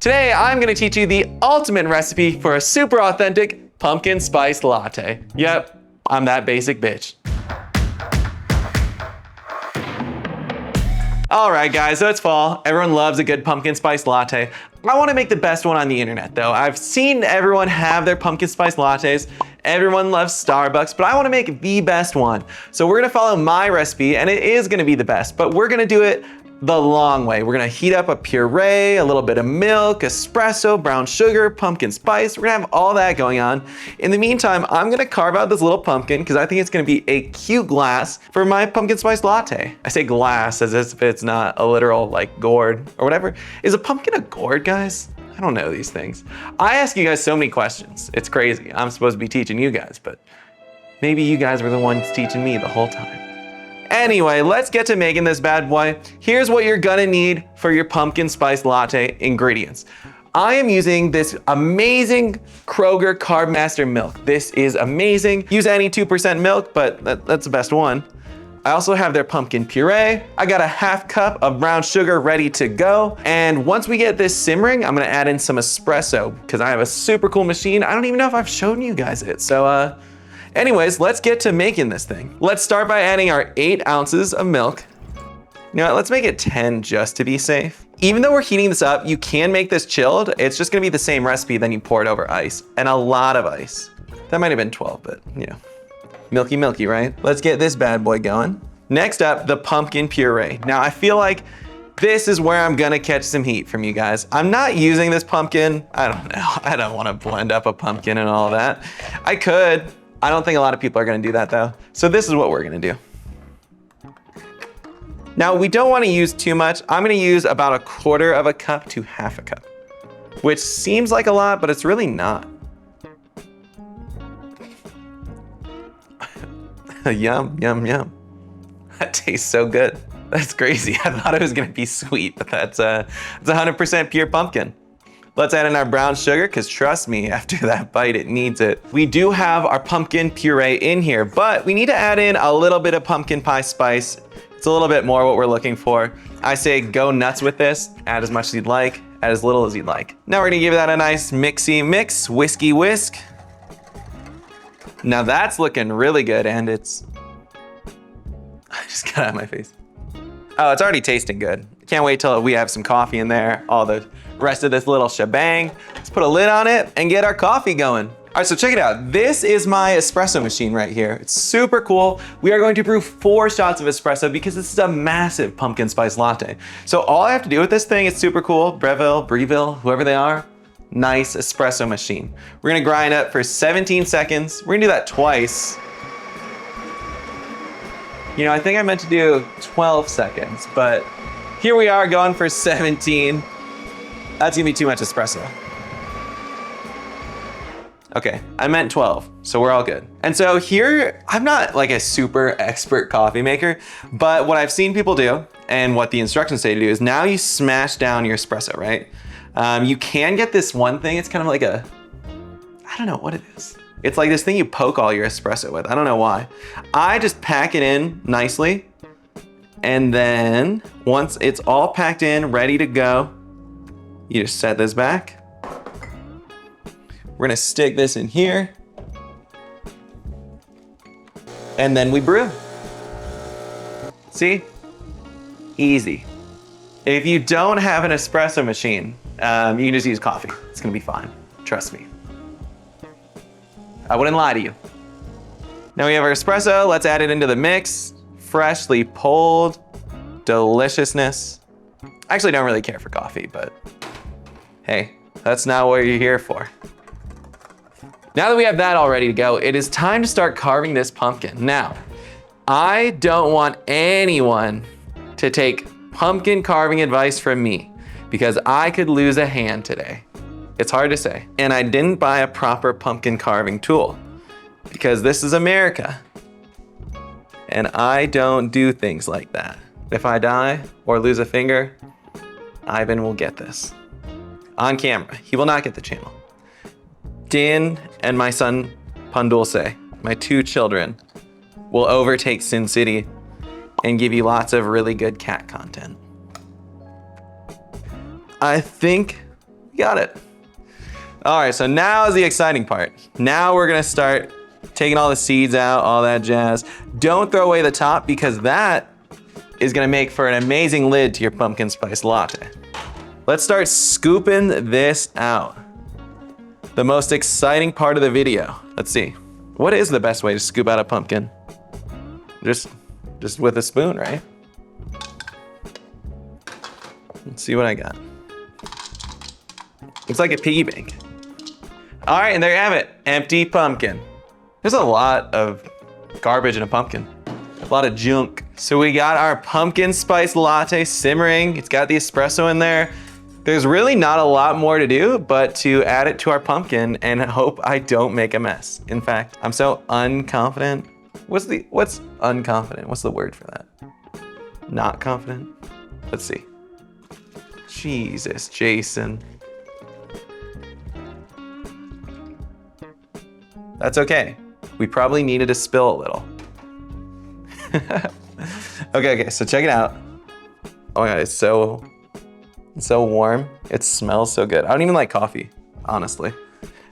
Today, I'm gonna teach you the ultimate recipe for a super authentic pumpkin spiced latte. Yep, I'm that basic bitch. All right, guys, so it's fall. Everyone loves a good pumpkin spice latte. I wanna make the best one on the internet though. I've seen everyone have their pumpkin spice lattes. Everyone loves Starbucks, but I wanna make the best one. So we're gonna follow my recipe and it is gonna be the best, but we're gonna do it the long way. We're gonna heat up a puree, a little bit of milk, espresso, brown sugar, pumpkin spice. We're gonna have all that going on. In the meantime, I'm gonna carve out this little pumpkin because I think it's gonna be a cute glass for my pumpkin spice latte. I say glass as if it's not a literal like gourd or whatever. Is a pumpkin a gourd, guys? I don't know these things. I ask you guys so many questions. It's crazy. I'm supposed to be teaching you guys, but maybe you guys were the ones teaching me the whole time. Anyway, let's get to making this bad boy. Here's what you're gonna need for your pumpkin spice latte ingredients. I am using this amazing Kroger Carb Master milk. This is amazing. Use any 2% milk, but that's the best one. I also have their pumpkin puree. I got a ½ cup of brown sugar ready to go. And once we get this simmering, I'm gonna add in some espresso because I have a super cool machine. I don't even know if I've shown you guys it. So anyways, let's get to making this thing. Let's start by adding our 8 ounces of milk. You know what, let's make it 10 just to be safe. Even though we're heating this up, you can make this chilled. It's just gonna be the same recipe, then you pour it over ice, and a lot of ice. That might have been 12, but you know, milky, milky, right? Let's get this bad boy going. Next up, the pumpkin puree. Now I feel like this is where I'm gonna catch some heat from you guys. I'm not using this pumpkin. I don't know, I don't wanna blend up a pumpkin and all that. I could. I don't think a lot of people are gonna do that though. So this is what we're gonna do. Now we don't wanna use too much. I'm gonna use about 1/4 cup to ½ cup, which seems like a lot, but it's really not. Yum, yum, yum. That tastes so good. That's crazy. I thought it was gonna be sweet, but it's 100% pure pumpkin. Let's add in our brown sugar, because trust me, after that bite, it needs it. We do have our pumpkin puree in here, but we need to add in a little bit of pumpkin pie spice. It's a little bit more what we're looking for. I say go nuts with this. Add as much as you'd like, add as little as you'd like. Now we're gonna give that a nice mixy mix, whiskey whisk. Now that's looking really good, and I just got out of my face. Oh, it's already tasting good. Can't wait till we have some coffee in there, all the rest of this little shebang. Let's put a lid on it and get our coffee going. All right, so check it out. This is my espresso machine right here. It's super cool. We are going to brew 4 shots of espresso because this is a massive pumpkin spice latte. So all I have to do with this thing is super cool. Breville, whoever they are, nice espresso machine. We're gonna grind up for 17 seconds. We're gonna do that twice. You know, I think I meant to do 12 seconds, but here we are going for 17. That's gonna be too much espresso. Okay, I meant 12, so we're all good. And so here, I'm not like a super expert coffee maker, but what I've seen people do, and what the instructions say to do, is now you smash down your espresso, right? You can get this one thing, it's kind of like I don't know what it is. It's like this thing you poke all your espresso with, I don't know why. I just pack it in nicely, and then once it's all packed in, ready to go, you just set this back. We're gonna stick this in here. And then we brew. See? Easy. If you don't have an espresso machine, you can just use coffee. It's gonna be fine, trust me. I wouldn't lie to you. Now we have our espresso, let's add it into the mix. Freshly pulled deliciousness. I actually don't really care for coffee, but hey, that's not what you're here for. Now that we have that all ready to go, it is time to start carving this pumpkin. Now, I don't want anyone to take pumpkin carving advice from me because I could lose a hand today. It's hard to say. And I didn't buy a proper pumpkin carving tool because this is America. And I don't do things like that. If I die or lose a finger, Ivan will get this. On camera, he will not get the channel. Din and my son, Pandulce, my 2 children, will overtake Sin City and give you lots of really good cat content. I think we got it. All right, so now is the exciting part. Now we're gonna start taking all the seeds out, all that jazz. Don't throw away the top because that is gonna make for an amazing lid to your pumpkin spice latte. Let's start scooping this out. The most exciting part of the video. Let's see. What is the best way to scoop out a pumpkin? Just with a spoon, right? Let's see what I got. Looks like a piggy bank. All right, and there you have it, empty pumpkin. There's a lot of garbage in a pumpkin, a lot of junk. So we got our pumpkin spice latte simmering. It's got the espresso in there. There's really not a lot more to do, but to add it to our pumpkin and hope I don't make a mess. In fact, I'm so unconfident. What's unconfident? What's the word for that? Not confident? Let's see. Jesus, Jason. That's okay. We probably needed to spill a little. Okay, so check it out. Oh my God, it's so warm. It smells so good. I don't even like coffee, honestly.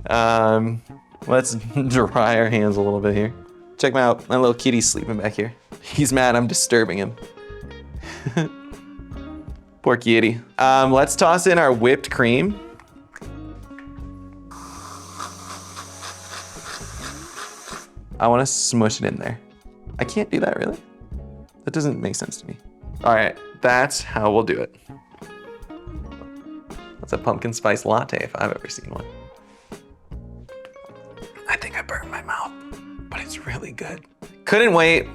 Let's dry our hands a little bit here. Check him out, my little kitty's sleeping back here. He's mad I'm disturbing him. Poor kitty. Let's toss in our whipped cream. I want to smush it in there. I can't do that, really? That doesn't make sense to me. All right, that's how we'll do it. That's a pumpkin spice latte if I've ever seen one. I think I burned my mouth, but it's really good. Couldn't wait.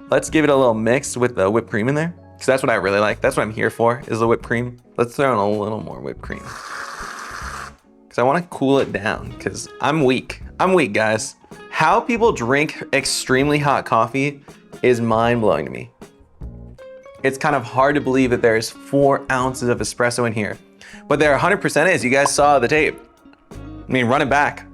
Let's give it a little mix with the whipped cream in there, because that's what I really like. That's what I'm here for, is the whipped cream. Let's throw in a little more whipped cream. I want to cool it down because I'm weak. I'm weak, guys. How people drink extremely hot coffee is mind-blowing to me. It's kind of hard to believe that there's 4 ounces of espresso in here, but there 100% is. You guys saw the tape. I mean, run it back.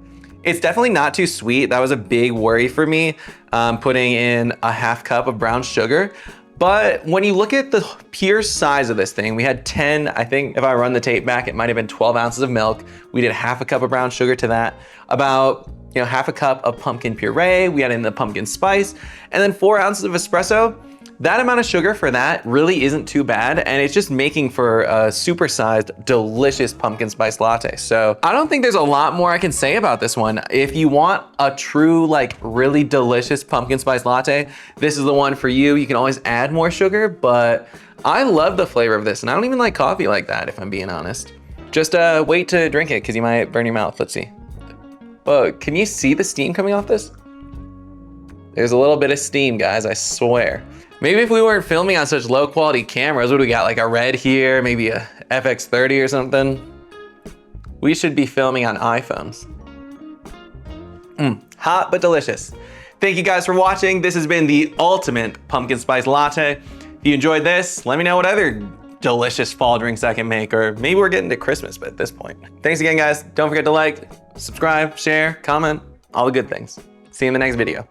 It's definitely not too sweet. That was a big worry for me, putting in a ½ cup of brown sugar. But when you look at the pure size of this thing, we had 10, I think if I run the tape back, it might've been 12 ounces of milk. We did ½ cup of brown sugar to that, about ½ cup of pumpkin puree. We had in the pumpkin spice, and then 4 ounces of espresso. That amount of sugar for that really isn't too bad, and it's just making for a supersized, delicious pumpkin spice latte. So I don't think there's a lot more I can say about this one. If you want a true, like, really delicious pumpkin spice latte, this is the one for you. You can always add more sugar, but I love the flavor of this, and I don't even like coffee like that, if I'm being honest. Just wait to drink it, because you might burn your mouth. Let's see. Whoa, can you see the steam coming off this? There's a little bit of steam, guys, I swear. Maybe if we weren't filming on such low quality cameras, what do we got, like a Red here, maybe a FX30 or something? We should be filming on iPhones. Hot but delicious. Thank you guys for watching. This has been the ultimate pumpkin spice latte. If you enjoyed this, let me know what other delicious fall drinks I can make, or maybe we're getting to Christmas at this point. Thanks again, guys. Don't forget to like, subscribe, share, comment, all the good things. See you in the next video.